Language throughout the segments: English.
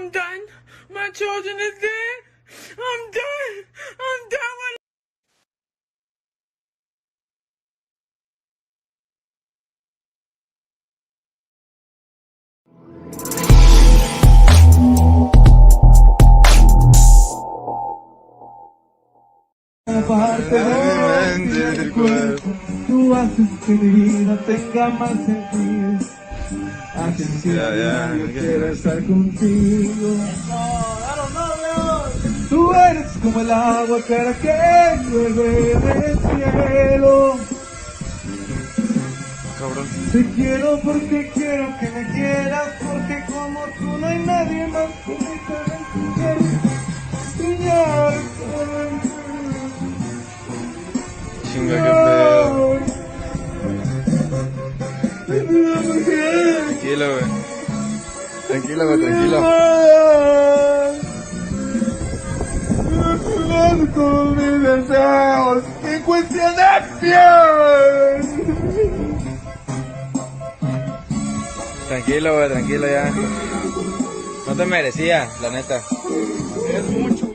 I'm done. My children is dead. I'm done. I'm done with Parte del cuerpo, tú haces que mi vida tenga más sentido. Haces que yo quiera estar contigo. Tú eres como el agua clara que llueve del cielo. Cabrón. Te quiero porque quiero que me quieras, porque como tú no hay nadie más que me pueda enseñar. Chinga, qué pedo. Tranquilo, güey. Tranquilo, güey, tranquilo. Con mis deseos en cuestión de piel. Tranquilo, güey, tranquilo ya. No te merecía, la neta. Es mucho.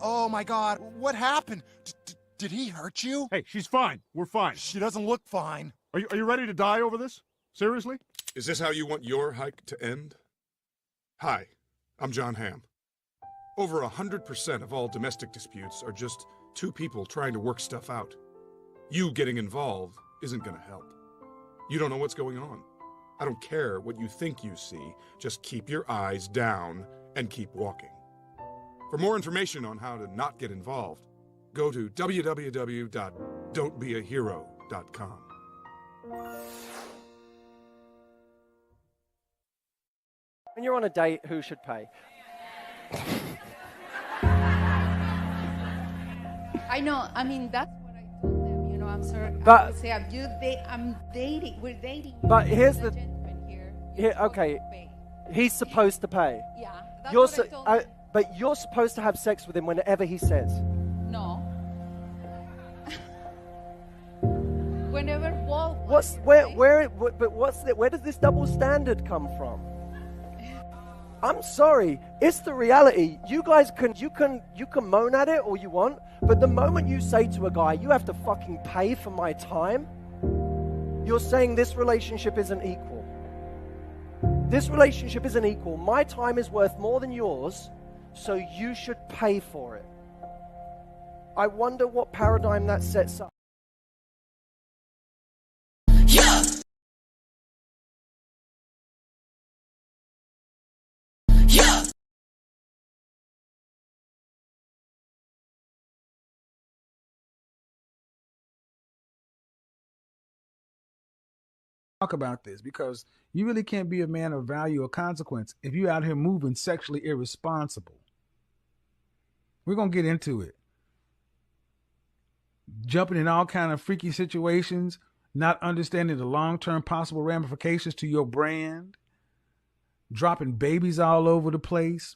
Oh my God, what happened? Did he hurt you? Hey, she's fine. We're fine. She doesn't look fine. Are you ready to die over this? Seriously? Is this how you want your hike to end? Hi, I'm John Hamm. Over 100% of all domestic disputes are just two people trying to work stuff out. You getting involved isn't gonna help. You don't know what's going on. I don't care what you think you see, just keep your eyes down and keep walking. For more information on how to not get involved, go to www.don'tbeahero.com. When you're on a date, who should pay? I know. I mean, that's what I told them. You know, I'm sorry. But- I would say I'm dating. We're dating. But here's the- gentleman here. Okay. Pay. He's supposed to pay. Yeah, that's You're what I told them. but you're supposed to have sex with him whenever he says. No. Whenever Walt. What's wants, where? right? But where does this double standard come from? I'm sorry, it's the reality. You guys can moan at it all you want, but the moment you say to a guy, you have to fucking pay for my time, you're saying this relationship isn't equal. This relationship isn't equal. My time is worth more than yours, so you should pay for it. I wonder what paradigm that sets up. Talk about this, because you really can't be a man of value or consequence if you're out here moving sexually irresponsible. We're going to get into it. Jumping in all kind of freaky situations, not understanding the long-term possible ramifications to your brand, dropping babies all over the place,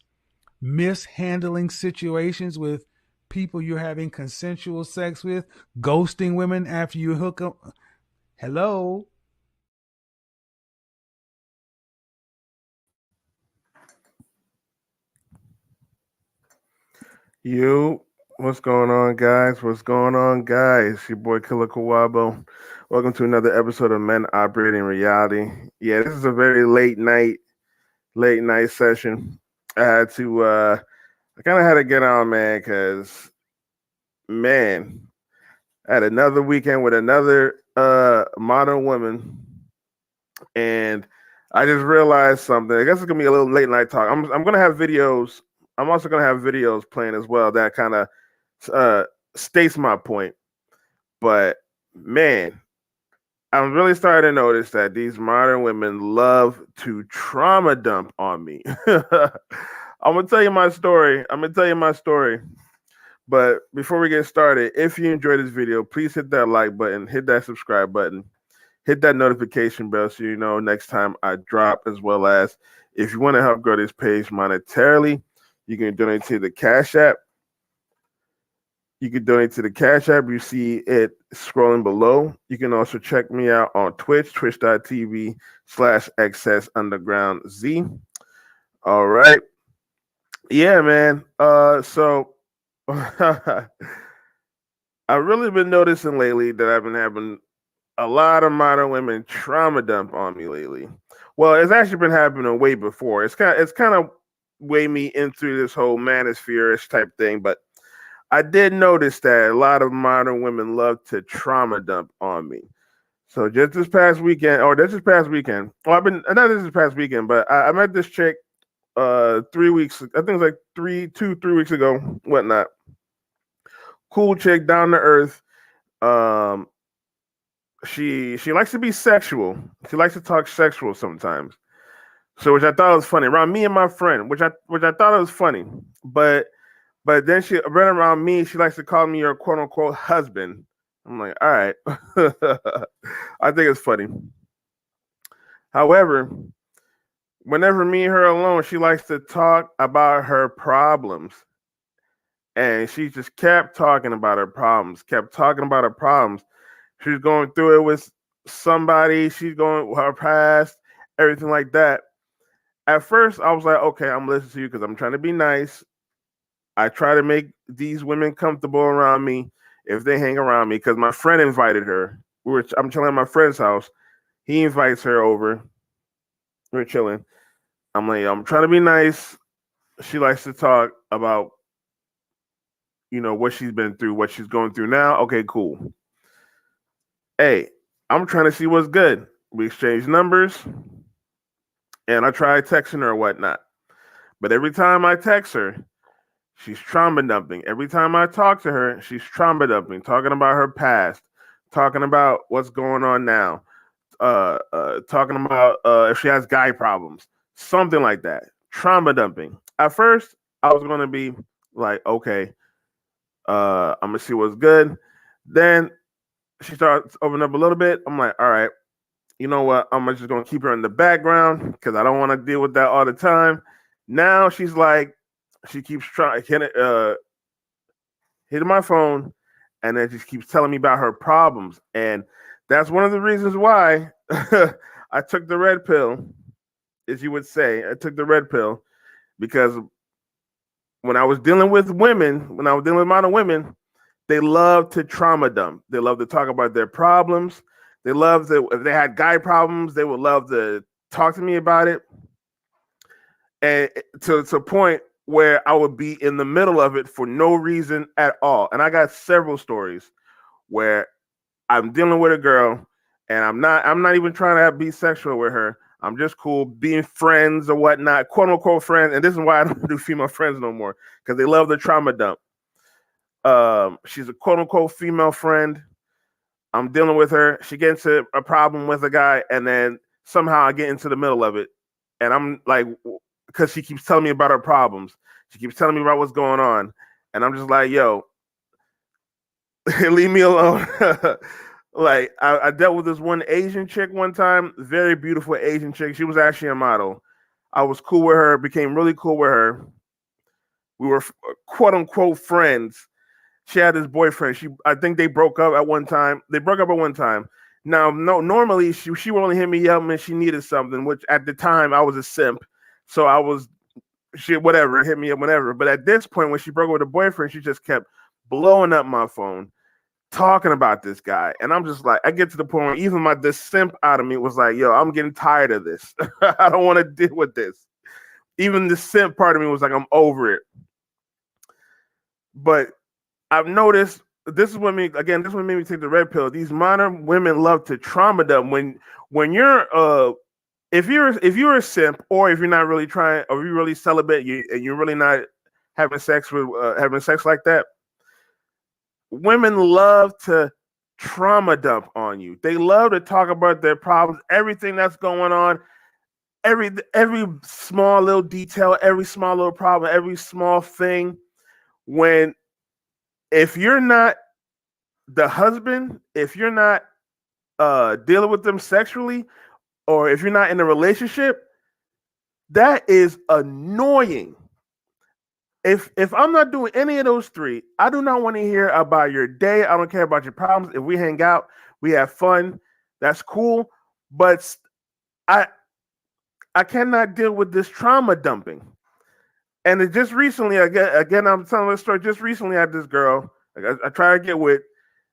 mishandling situations with people you're having consensual sex with, ghosting women after you hook up. Hello? You, what's going on, guys? What's going on, guys? Your boy Killer Kawabo. Welcome to another episode of Men Operating Reality. Yeah, this is a very late night session. I kind of had to get on, man, because, man, I had another weekend with another modern woman, and I just realized something. I guess it's gonna be a little late night talk. I'm gonna have videos. I'm also gonna have videos playing as well that kind of states my point. But man, I'm really starting to notice that these modern women love to trauma dump on me. I'm gonna tell you my story. But before we get started, if you enjoyed this video, please hit that like button, hit that subscribe button, hit that notification bell so you know next time I drop, as well as if you want to help grow this page monetarily, You can donate to the Cash App. You can donate to the Cash App. You see it scrolling below. You can also check me out on Twitch, twitch.tv/XSUndergroundZ. All right. Yeah, man. So I've really been noticing lately that I've been having a lot of modern women trauma dump on me lately. Well, it's actually been happening way before. It's kind of way me into this whole manosphere-ish type thing, but I did notice that a lot of modern women love to trauma dump on me. So just this past weekend, well, not this past weekend, but I met this chick 3 weeks, I think it was like 3 weeks ago, whatnot. Cool chick, down to earth. She likes to be sexual. She likes to talk sexual sometimes. So which I thought was funny. Around me and my friend, which I thought it was funny. But then she ran around me, she likes to call me her quote unquote husband. I'm like, all right. I think it's funny. However, whenever me and her alone, she likes to talk about her problems. And she just kept talking about her problems, She's going through it with somebody, she's going with her past, everything like that. At first, I was like, okay, I'm listening to you because I'm trying to be nice. I try to make these women comfortable around me if they hang around me because my friend invited her. I'm chilling at my friend's house. He invites her over. We're chilling. I'm like, I'm trying to be nice. She likes to talk about, what she's been through, what she's going through now. Okay, cool. Hey, I'm trying to see what's good. We exchange numbers, and I try texting her or whatnot. But every time I text her, she's trauma dumping. Every time I talk to her, she's trauma dumping, talking about her past, talking about what's going on now, talking about if she has guy problems, something like that. Trauma dumping. At first, I was going to be like, okay, I'm going to see what's good. Then she starts opening up a little bit. I'm like, all right, you know what? I'm just going to keep her in the background because I don't want to deal with that all the time. Now she's like, she keeps trying hitting my phone, and then just keeps telling me about her problems. And that's one of the reasons why I took the red pill, as you would say. I took the red pill because when I was dealing with modern women, they love to trauma dump. They love to talk about their problems. They love if they had guy problems, they would love to talk to me about it. And to a point where I would be in the middle of it for no reason at all. And I got several stories where I'm dealing with a girl and I'm not even trying to be sexual with her. I'm just cool being friends or whatnot, quote unquote friends. And this is why I don't do female friends no more, because they love the trauma dump. She's a quote unquote female friend. I'm dealing with her. She gets into a problem with a guy, and then somehow I get into the middle of it. And I'm like, because she keeps telling me about her problems. She keeps telling me about what's going on. And I'm just like, yo, leave me alone. Like, I dealt with this one Asian chick one time, very beautiful Asian chick. She was actually a model. I was cool with her, became really cool with her. We were quote unquote friends. She had this boyfriend. I think they broke up at one time. Now, no, normally she would only hit me up when she needed something, which at the time I was a simp. So I was whatever, hit me up whenever. But at this point, when she broke up with her boyfriend, she just kept blowing up my phone, talking about this guy. And I'm just like, I get to the point where even this simp out of me was like, yo, I'm getting tired of this. I don't want to deal with this. Even the simp part of me was like, I'm over it. But I've noticed this is what made me take the red pill. These modern women love to trauma dump when you're if you're a simp, or if you're not really trying, or you're really celibate, and you're really not having sex like that. Women love to trauma dump on you. They love to talk about their problems, everything that's going on, every small little detail, every small little problem, every small thing. If you're not the husband, if you're not dealing with them sexually, or if you're not in a relationship, that is annoying. if I'm not doing any of those three, I do not want to hear about your day. I don't care about your problems. If we hang out, we have fun, that's cool. But I cannot deal with this trauma dumping. And it just recently, again, I'm telling this story. Just recently, I had this girl. I tried to get with.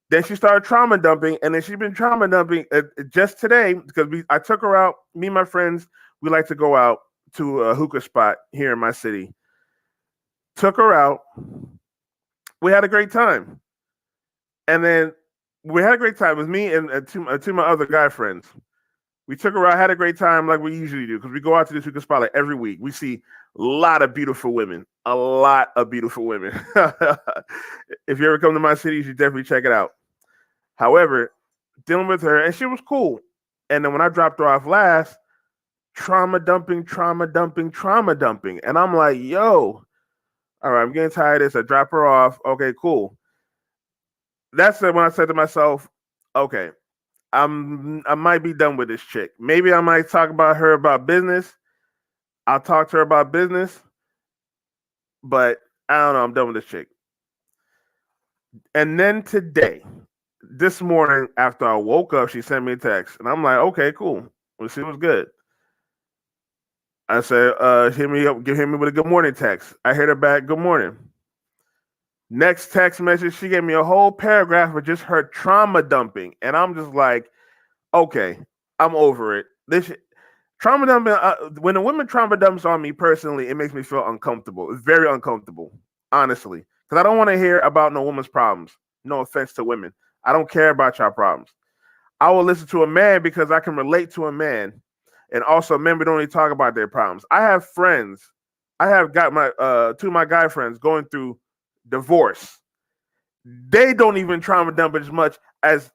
Then she started trauma dumping, and then she's been trauma dumping just today because I took her out. Me and my friends, we like to go out to a hookah spot here in my city. Took her out. We had a great time, and then we had a great time with me and two of my other guy friends. We took her out, had a great time like we usually do because we go out to this hookah spot like every week. We see a lot of beautiful women. If you ever come to my city, you should definitely check it out. However, dealing with her, and she was cool. And then when I dropped her off last, trauma dumping. And I'm like, yo, all right, I'm getting tired of this. I drop her off. Okay, cool. That's when I said to myself, okay, I might be done with this chick. Maybe I might talk about business. I'll talk to her about business, but I don't know. I'm done with this chick. And then this morning, after I woke up, she sent me a text, and I'm like, okay, cool. Well, she was good. I said, hit me with a good morning text. I hit her back, good morning. Next text message, she gave me a whole paragraph of just her trauma dumping. And I'm just like, okay, I'm over it. This trauma dumping, when a woman trauma dumps on me personally, it makes me feel uncomfortable. It's very uncomfortable, honestly. Because I don't want to hear about no woman's problems. No offense to women. I don't care about your problems. I will listen to a man because I can relate to a man. And also, men don't only talk about their problems. I have friends. I have got my two of my guy friends going through divorce. They don't even trauma dump as much as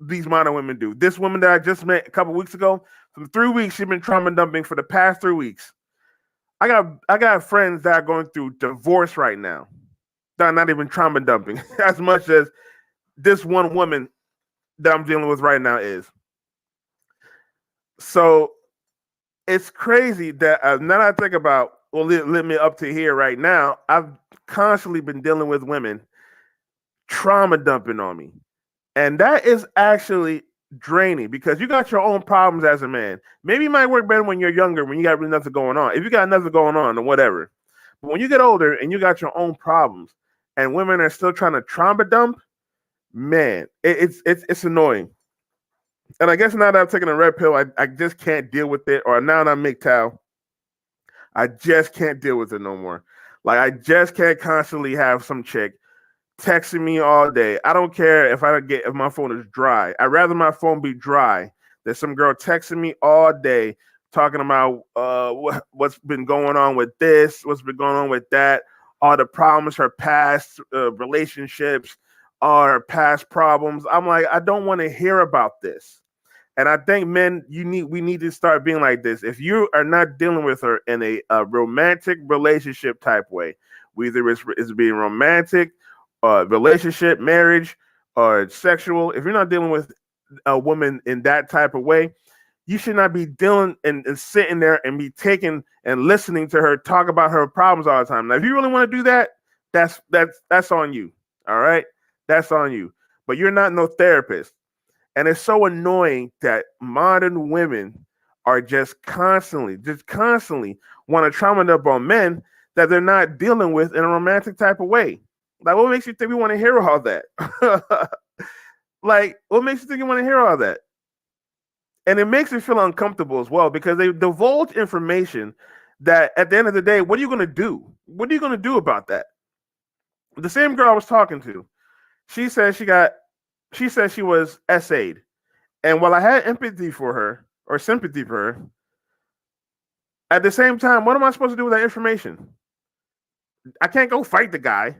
these modern women do. This woman that I just met a couple weeks ago, for 3 weeks, she's been trauma dumping for the past 3 weeks. I got friends that are going through divorce right now. That are not even trauma dumping as much as this one woman that I'm dealing with right now is. So it's crazy that now that I think about, well, let me up to here right now, I've constantly been dealing with women trauma dumping on me. And that is actually draining because you got your own problems as a man. Maybe it might work better when you're younger, when you got really nothing going on. If you got nothing going on or whatever. But when you get older and you got your own problems and women are still trying to trauma dump, man, it's annoying. And I guess now that I've taken a red pill, I just can't deal with it. Or now that I'm MGTOW, I just can't deal with it no more. Like, I just can't constantly have some chick texting me all day. I don't care if my phone is dry. I'd rather my phone be dry than some girl texting me all day talking about what's been going on with this, what's been going on with that, all the problems, her past relationships, or past problems. I'm like, I don't want to hear about this. And I think, men, we need to start being like this. If you are not dealing with her in a romantic relationship type way, whether it's being romantic, relationship, marriage, or sexual, if you're not dealing with a woman in that type of way, you should not be dealing and sitting there and be taking and listening to her talk about her problems all the time. Now, if you really want to do that, that's on you. All right, that's on you. But you're not no therapist. And it's so annoying that modern women are just constantly want to trauma dump on men that they're not dealing with in a romantic type of way. Like, what makes you think we want to hear all that? Like, what makes you think you want to hear all that? And it makes me feel uncomfortable as well because they divulge information that at the end of the day, what are you going to do? What are you going to do about that? The same girl I was talking to, she said she was SA'd. And while I had empathy for her or sympathy for her, at the same time, what am I supposed to do with that information? I can't go fight the guy.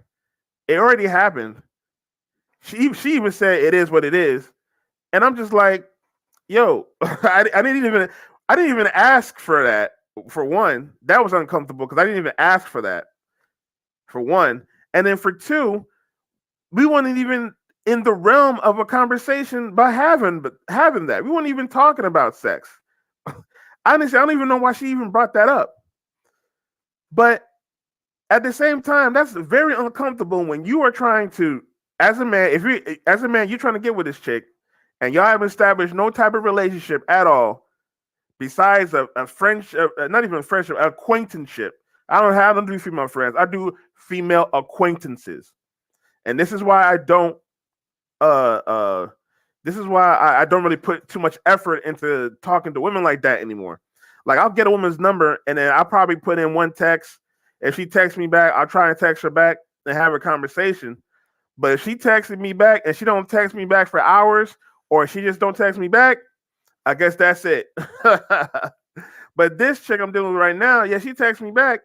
It already happened. She even said it is what it is. And I'm just like, yo, I didn't even ask for that. For one, that was uncomfortable because I didn't even ask for that. For one. And then for two, we weren't even in the realm of a conversation by having that. We weren't even talking about sex. Honestly, I don't even know why she even brought that up. But at the same time, that's very uncomfortable when you are trying to, as a man, you're trying to get with this chick, and y'all have established no type of relationship at all, besides a friendship, not even a friendship, acquaintanceship. I don't do female friends. I do female acquaintances, and this is why I don't. This is why I don't really put too much effort into talking to women like that anymore. Like, I'll get a woman's number, and then I'll probably put in one text. If she texts me back, I'll try and text her back and have a conversation. But if she texted me back and she don't text me back for hours, or she just don't text me back, I guess that's it. But this chick I'm dealing with right now, yeah, she texts me back,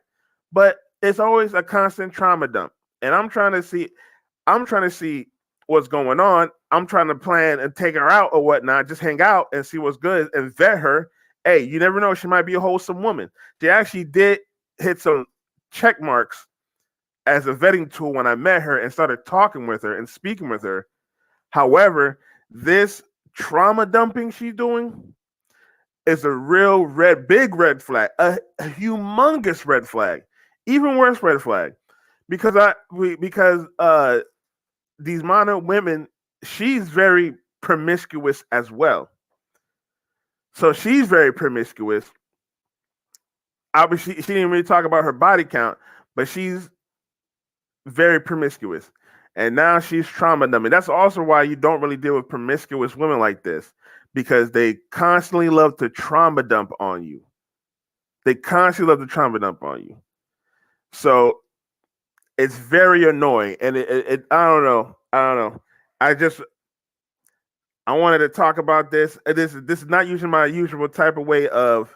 but it's always a constant trauma dump. And I'm trying to see what's going on. I'm trying to plan and take her out or whatnot, just hang out and see what's good and vet her. Hey, you never know, she might be a wholesome woman. She actually did hit some check marks as a vetting tool when I met her and started talking with her and speaking with her. However, this trauma dumping she's doing is a real big red flag, a humongous red flag, even worse red flag, because these mono women, she's very promiscuous as well. So she's very promiscuous. Obviously, she didn't really talk about her body count, but she's very promiscuous. And now she's trauma dumping. That's also why you don't really deal with promiscuous women like this, because they constantly love to trauma dump on you. So it's very annoying. And I don't know. I wanted to talk about this. This is not usually my usual type of way of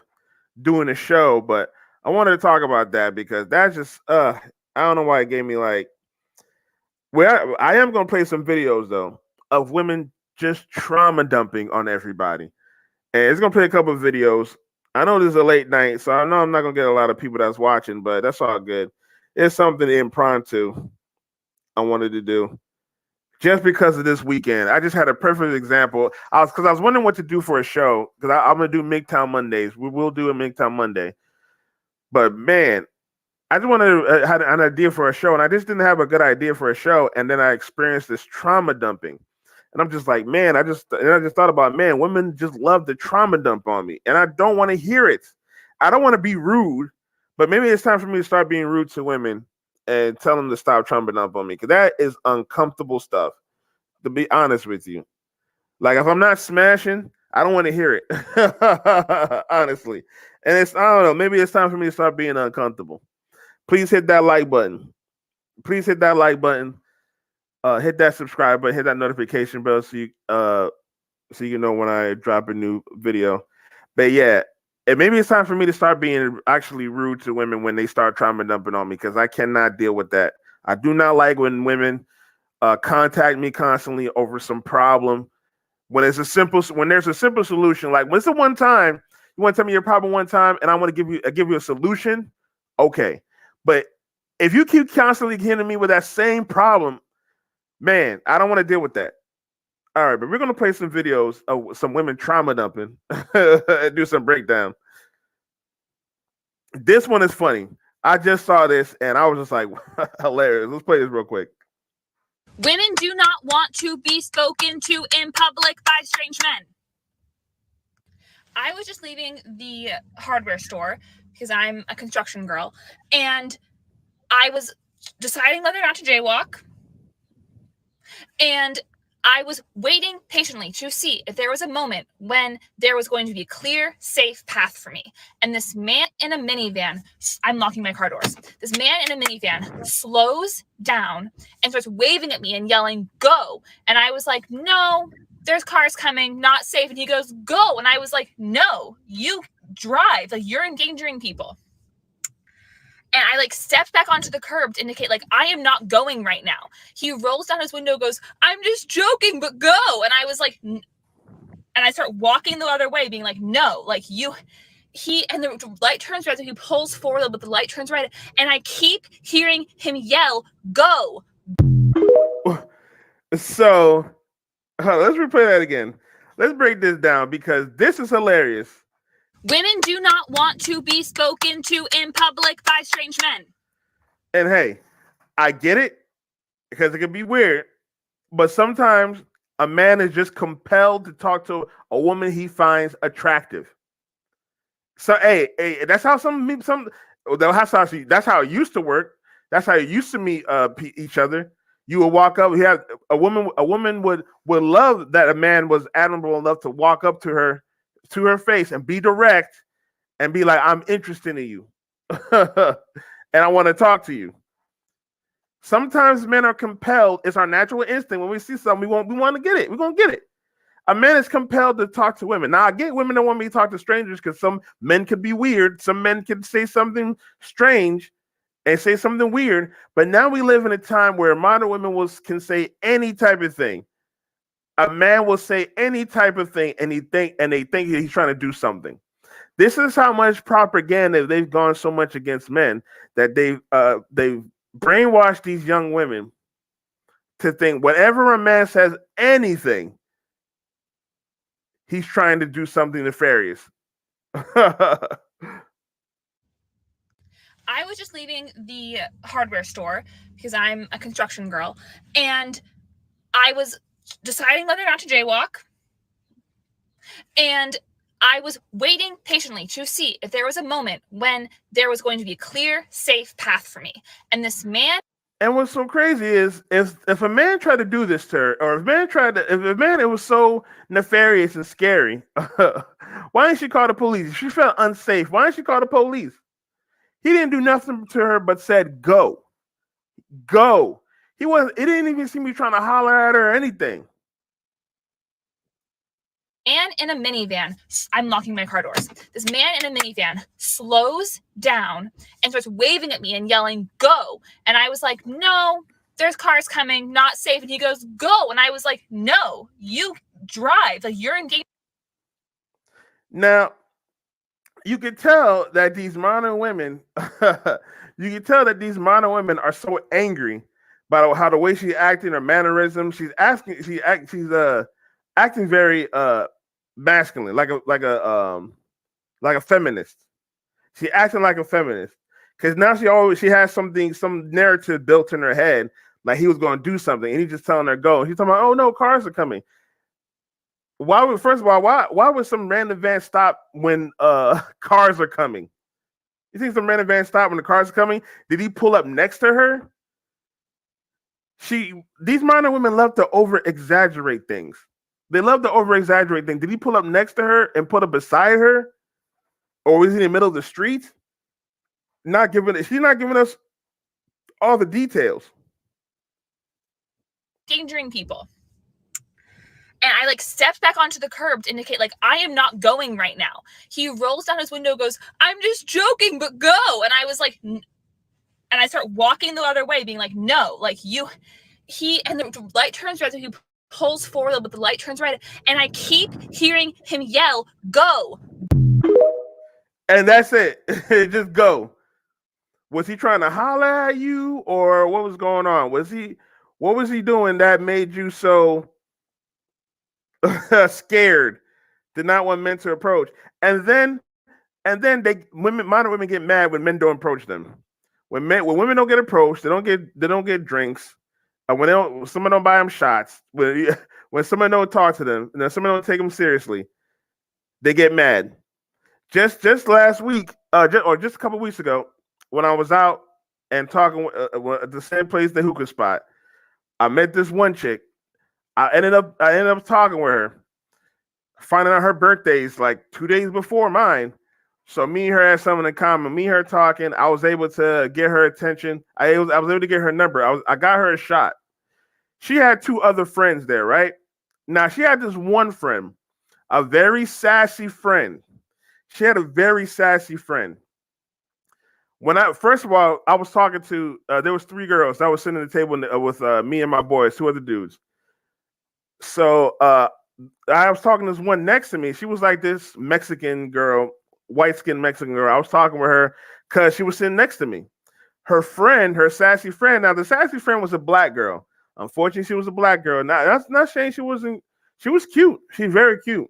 doing a show, but I wanted to talk about that because that's just I don't know why it gave me like. Well, I am gonna play some videos though of women just trauma dumping on everybody, and it's gonna play a couple of videos. I know this is a late night, so I know I'm not gonna get a lot of people that's watching, but that's all good. It's something impromptu I wanted to do. Just because of this weekend, I just had a perfect example. I was wondering what to do for a show because I'm gonna do MGTOW Mondays. We will do a MGTOW Monday, but man, I just wanted had an idea for a show, and I just didn't have a good idea for a show. And then I experienced this trauma dumping, and I'm just like, man, I just thought about, man, women just love to trauma dump on me, and I don't want to hear it. I don't want to be rude, but maybe it's time for me to start being rude to women and tell them to stop trauma dump on me, because that is uncomfortable stuff, to be honest with you. Like, if I'm not smashing, I don't want to hear it, honestly. And I don't know, maybe it's time for me to start being uncomfortable. Please hit that like button. Hit that subscribe button, hit that notification bell so you know when I drop a new video. But yeah, and maybe it's time for me to start being actually rude to women when they start trauma dumping on me, because I cannot deal with that. I do not like when women contact me constantly over some problem. When there's a simple solution, like when it's the one time you want to tell me your problem one time, and I want to give you a solution, okay. But if you keep constantly hitting me with that same problem, man, I don't want to deal with that. All right, but we're gonna play some videos of some women trauma dumping and do some breakdown. This one is funny. I just saw this and I was just like, hilarious. Let's play this real quick. Women do not want to be spoken to in public by strange men. I was just leaving the hardware store because I'm a construction girl, and I was deciding whether or not to jaywalk, and I was waiting patiently to see if there was a moment when there was going to be a clear, safe path for me. And this man in a minivan, I'm locking my car doors. This man in a minivan slows down and starts waving at me and yelling, "Go." And I was like, "No, there's cars coming, not safe." And he goes, "Go." And I was like, "No, you drive. Like, you're endangering people." And I stepped back onto the curb to indicate I am not going right now. He rolls down his window, goes, "I'm just joking, but go." And I was like, and I start walking the other way, being like, "No, and the light turns red, so he pulls forward, but the light turns red, and I keep hearing him yell, "Go." So let's replay that again. Let's break this down because this is hilarious. Women do not want to be spoken to in public by strange men. And hey, I get it because it can be weird, but sometimes a man is just compelled to talk to a woman he finds attractive. So hey, that's how that's how it used to work. That's how you used to meet each other. You would walk up. You have a woman. A woman would love that a man was admirable enough to walk up to her face and be direct and be like, "I'm interested in you, and I want to talk to you." Sometimes men are compelled. It's our natural instinct when we see something we want to get it. We're gonna get it. A man is compelled to talk to women. Now, I get women don't want me to talk to strangers because some men could be weird. Some men can say something strange and say something weird. But now we live in a time where modern women can say any type of thing. A man will say any type of thing, and they think he's trying to do something. This is how much propaganda they've gone so much against men that they've brainwashed these young women to think whenever a man says anything, he's trying to do something nefarious. I was just leaving the hardware store because I'm a construction girl, and I was deciding whether or not to jaywalk, and I was waiting patiently to see if there was a moment when there was going to be a clear, safe path for me. And this man. And what's so crazy is if a man tried to do this to her, or it was so nefarious and scary, why didn't she call the police? If she felt unsafe, why didn't she call the police? He didn't do nothing to her but said, go. Go. It didn't even seem to be trying to holler at her or anything. Man in a minivan, I'm locking my car doors. This man in a minivan slows down and starts waving at me and yelling, go. And I was like, no, there's cars coming, not safe. And he goes, go. And I was like, no, you drive. Like, you're in danger. Now, you can tell that these modern women, are so angry by how the way she's acting, her mannerisms. She's acting very masculine, like a feminist. She acting like a feminist because now she has some narrative built in her head, like he was going to do something, and he's just telling her go. He's talking about, oh no, cars are coming. Why would some random van stop when cars are coming? You think some random van stop when the cars are coming? Did he pull up next to her? These modern women love to over exaggerate things. They love to over-exaggerate things. Did he pull up next to her and put up beside her? Or was he in the middle of the street? She's not giving us all the details. Endangering people. And I stepped back onto the curb to indicate I am not going right now. He rolls down his window, goes, I'm just joking, but go. And I was like, and I start walking the other way, being like, no, and the light turns red, so he pulls forward, but the light turns red, and I keep hearing him yell, go. And that's it. Just go. Was he trying to holler at you, or what was going on? What was he doing that made you so scared, did not want men to approach? And then modern women get mad when men don't approach them. When women don't get approached, they don't get drinks. When someone don't buy them shots, when someone don't talk to them, and someone don't take them seriously, they get mad. Just last week, or just a couple weeks ago, when I was out and talking at the same place, the hookah spot, I met this one chick. I ended up talking with her, finding out her birthday's 2 days before mine. So me and her had something in common. Me and her talking, I was able to get her attention. I was able to get her number. I got her a shot. She had two other friends there, right? Now she had this one friend, a very sassy friend. She had a very sassy friend. First of all, I was talking to, there was three girls. I was sitting at the table with me and my boys, two other dudes. So I was talking to this one next to me. She was like this Mexican girl, white-skinned Mexican girl. I was talking with her because she was sitting next to me. Her friend, her sassy friend. Now, the sassy friend was a black girl. Unfortunately, she was a black girl. Now, that's not saying she wasn't. She was cute. She's very cute.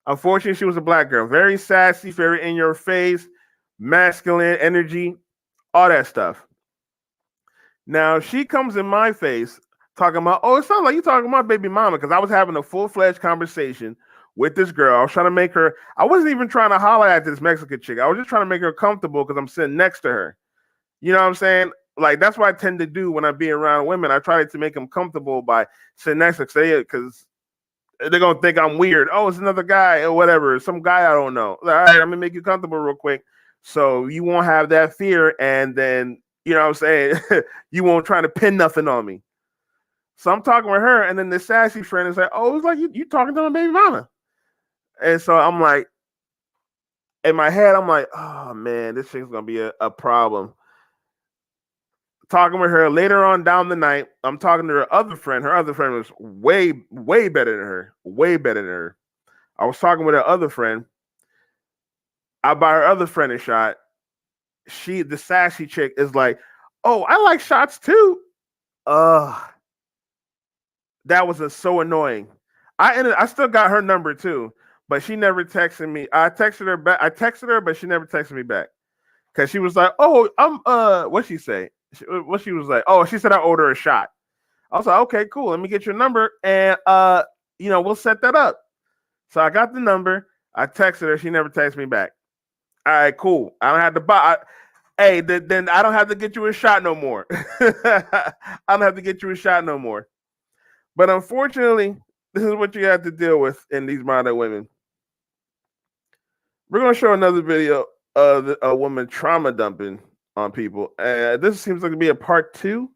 Unfortunately, she was a black girl. Very sassy, very in your face, masculine energy, all that stuff. Now she comes in my face talking about, oh, it sounds like you talking about baby mama, because I was having a full-fledged conversation with this girl. I was trying to make her, I wasn't even trying to holler at this Mexican chick. I was just trying to make her comfortable because I'm sitting next to her. You know what I'm saying? Like, that's what I tend to do when I be around women. I try to make them comfortable by sitting next to her, because they're going to think I'm weird. Oh, it's another guy or whatever. Some guy I don't know. All right, I'm going to make you comfortable real quick so you won't have that fear, and then, you know what I'm saying, you won't try to pin nothing on me. So I'm talking with her, and then the sassy friend is like, oh, it's like you talking to my baby mama. And so I'm like, in my head, I'm like, oh, man, this thing's going to be a problem. Talking with her later on down the night, I'm talking to her other friend. Her other friend was way, way better than her. Way better than her. I was talking with her other friend. I buy her other friend a shot. The sassy chick, is like, oh, I like shots too. That was so annoying. I still got her number too, but she never texted me. I texted her back. I texted her, but she never texted me back because she was like, oh, what'd she say? What she was like? Oh, she said I owed her a shot. I was like, okay, cool. Let me get your number, and we'll set that up. So I got the number. I texted her. She never texted me back. All right, cool. I don't have to buy. Then I don't have to get you a shot no more. I don't have to get you a shot no more. But unfortunately, this is what you have to deal with in these modern women. We're going to show another video of a woman trauma dumping on people. This seems like to be a part 2.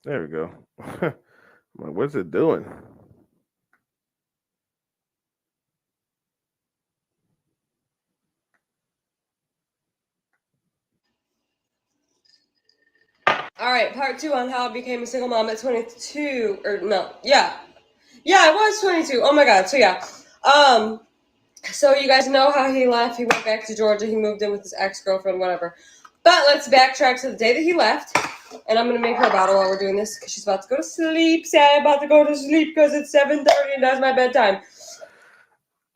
There we go. What's it doing? All right, part 2 on how I became a single mom at 22. Or no, yeah, I was 22. Oh my god. So yeah, so you guys know how he left. He went back to Georgia. He moved in with his ex-girlfriend, whatever. But let's backtrack to the day that he left. And I'm going to make her a bottle while we're doing this because she's about to go to sleep. Sad, about to go to sleep because it's 7:30 and that's my bedtime.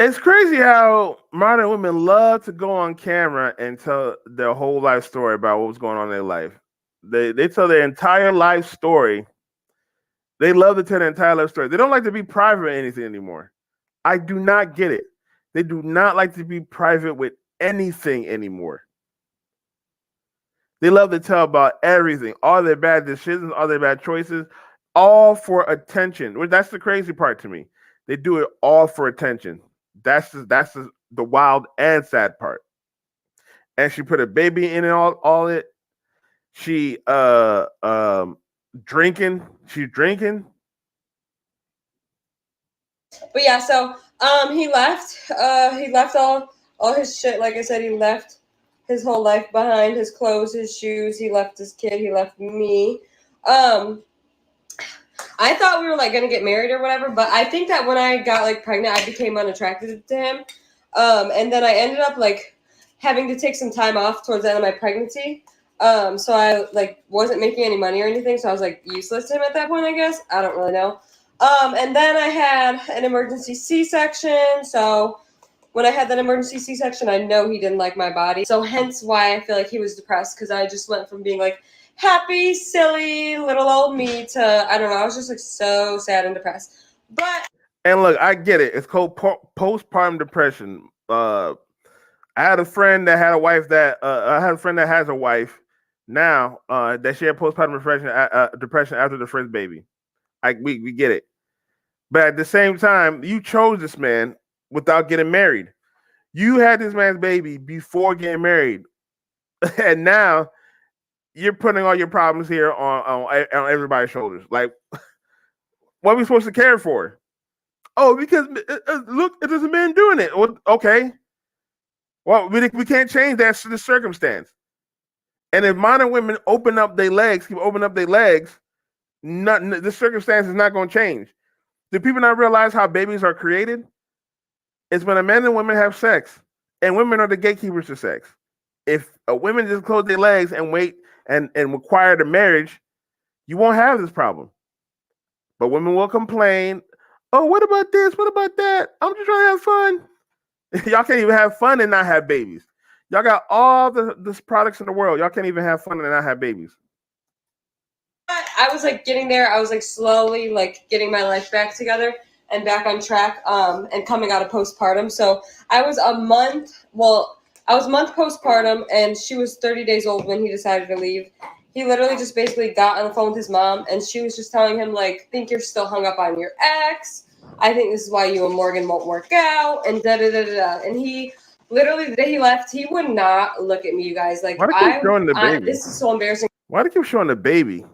It's crazy how modern women love to go on camera and tell their whole life story about what was going on in their life. They tell their entire life story. They love to tell their entire life story. They don't like to be private with anything anymore. I do not get it. They do not like to be private with anything anymore. They love to tell about everything, all their bad decisions, all their bad choices, all for attention. That's the crazy part to me. They do it all for attention. That's the wild and sad part. And she put a baby in and all it. She drinking. She's drinking. But yeah, so he left. He left all his shit. Like I said, he left his whole life behind, his clothes, his shoes. He left his kid. He left me. I thought we were like gonna get married or whatever, but I think that when I got like pregnant, I became unattracted to him. And then I ended up like having to take some time off towards the end of my pregnancy. So I like wasn't making any money or anything, so I was like useless to him at that point, I guess. I don't really know. And then I had an emergency C-section. So when I had that emergency C-section, I know he didn't like my body. So hence why I feel like he was depressed, because I just went from being like happy, silly, little old me to, I don't know, I was just like so sad and depressed. And look, I get it. It's called postpartum depression. I had a friend that had a wife that I had a friend that has a wife now that she had postpartum depression after the first baby. We get it. But at the same time, you chose this man without getting married. You had this man's baby before getting married. And now you're putting all your problems here on everybody's shoulders. Like, what are we supposed to care for? Oh, because look, there's a man doing it. Well, okay. Well, we can't change that the circumstance. And if modern women open up their legs, the circumstance is not going to change. Do people not realize how babies are created? It's when a man and woman have sex, and women are the gatekeepers to sex. if women just close their legs and wait and require the marriage, you won't have this problem. But women will complain, oh, what about this? What about that? I'm just trying to have fun. Y'all can't even have fun and not have babies. Y'all got all the products in the world. Y'all can't even have fun and not have babies. I was like getting there. I was like slowly like getting my life back together and back on track and coming out of postpartum. So I was a month postpartum, and she was 30 days old when he decided to leave. He literally just basically got on the phone with his mom, and she was just telling him, like, think you're still hung up on your ex. I think this is why you and Morgan won't work out, and da-da-da-da-da. And he literally, the day he left, he would not look at me, you guys. Like, Why do they keep showing the baby? This is so embarrassing. Why do they keep showing the baby?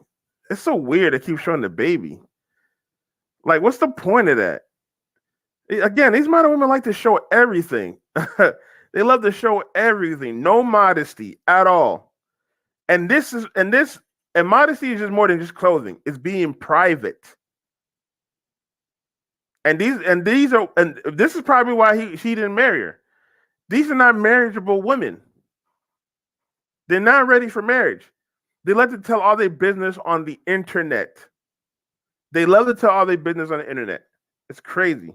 It's so weird they keep showing the baby. Like, what's the point of that? Again, these modern women like to show everything. They love to show everything. No modesty at all. And modesty is just more than just clothing. It's being private. And this is probably why she didn't marry her. These are not marriageable women. They're not ready for marriage. They like to tell all their business on the internet. They love to tell all their business on the internet. It's crazy.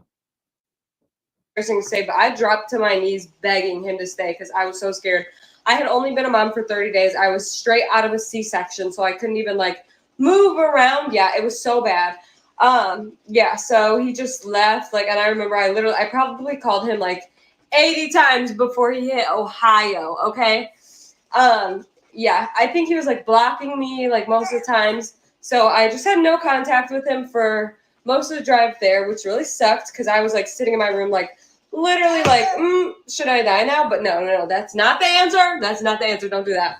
To say, but I dropped to my knees begging him to stay because I was so scared. I had only been a mom for 30 days. I was straight out of a C-section, so I couldn't even like move around. Yeah, it was so bad. Yeah, so he just left. Like, and I remember I probably called him like 80 times before he hit Ohio. Okay. Yeah, I think he was like blocking me like most of the times. So I just had no contact with him for most of the drive there, which really sucked because I was like sitting in my room, like literally like, should I die now? But no, that's not the answer. That's not the answer. Don't do that.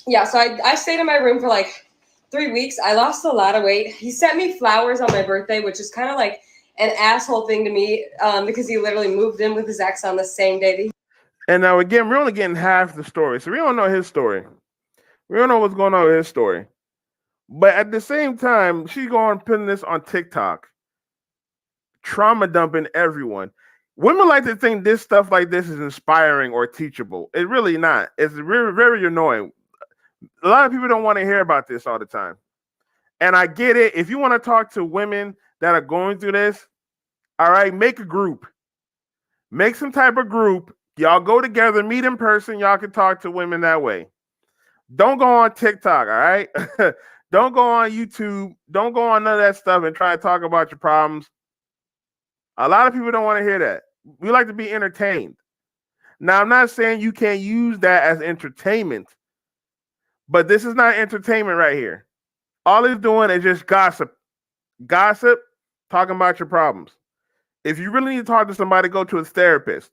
Yeah, so I stayed in my room for like 3 weeks. I lost a lot of weight. He sent me flowers on my birthday, which is kind of like an asshole thing to me because he literally moved in with his ex on the same day that he. And now again, we're only getting half the story, so we don't know his story. We don't know what's going on with his story. But at the same time, she's going putting this on TikTok, trauma dumping everyone. Women like to think this stuff like this is inspiring or teachable. It's really not. It's very, very annoying. A lot of people don't want to hear about this all the time. And I get it. If you want to talk to women that are going through this, all right, make a group. Make some type of group. Y'all go together, meet in person. Y'all can talk to women that way. Don't go on TikTok, all right? Don't go on YouTube. Don't go on none of that stuff and try to talk about your problems. A lot of people don't want to hear that. We like to be entertained. Now, I'm not saying you can't use that as entertainment, but this is not entertainment right here. All it's doing is just gossip. Gossip, talking about your problems. If you really need to talk to somebody, go to a therapist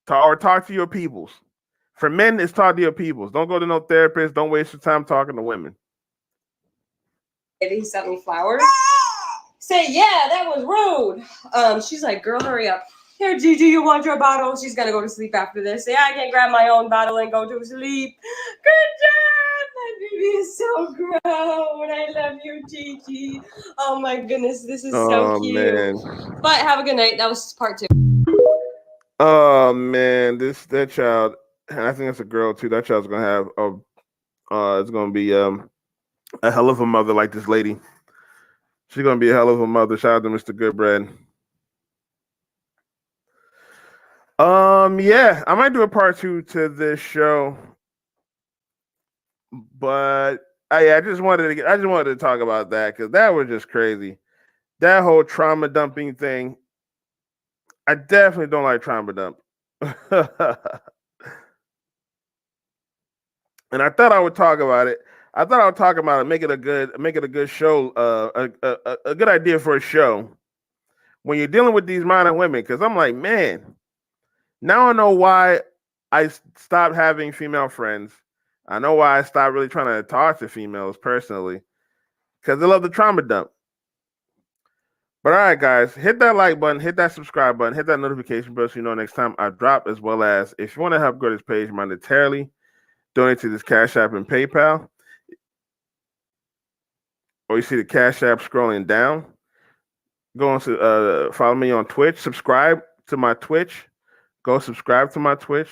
or talk to your peoples. For men, it's talk to your peoples. Don't go to no therapist. Don't waste your time talking to women. He sent me flowers. Say, yeah, that was rude. She's like, girl, hurry up. Here, Gigi, you want your bottle? She's gonna go to sleep after this. Say, I can grab my own bottle and go to sleep. Good job. My baby is so grown. I love you, Gigi. Oh my goodness, this is so cute. Man. But have a good night. That was part 2. Oh man, that child, and I think it's a girl too. That child's gonna have it's gonna be a hell of a mother like this lady. She's gonna be a hell of a mother. Shout out to Mr. Goodbread. Yeah, I might do a part 2 to this show, but I just wanted to talk about that because that was just crazy. That whole trauma dumping thing. I definitely don't like trauma dump. And I thought I would talk about it. I thought I would talk about it, make it a good show, a good idea for a show when you're dealing with these modern women. Because I'm like, man, now I know why I stopped having female friends. I know why I stopped really trying to talk to females personally, because they love the trauma dump. But all right, guys, hit that like button, hit that subscribe button, hit that notification bell so you know next time I drop, as well as if you want to help grow this page monetarily, donate to this Cash App and PayPal. Or you see the Cash App scrolling down. Go on to follow me on Twitch. Subscribe to my Twitch. Go subscribe to my Twitch.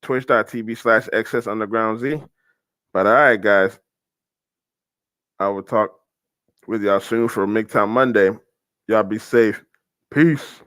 twitch.tv/XSUndergroundZ. But all right, guys, I will talk with y'all soon for MGTOW Monday. Y'all be safe. Peace.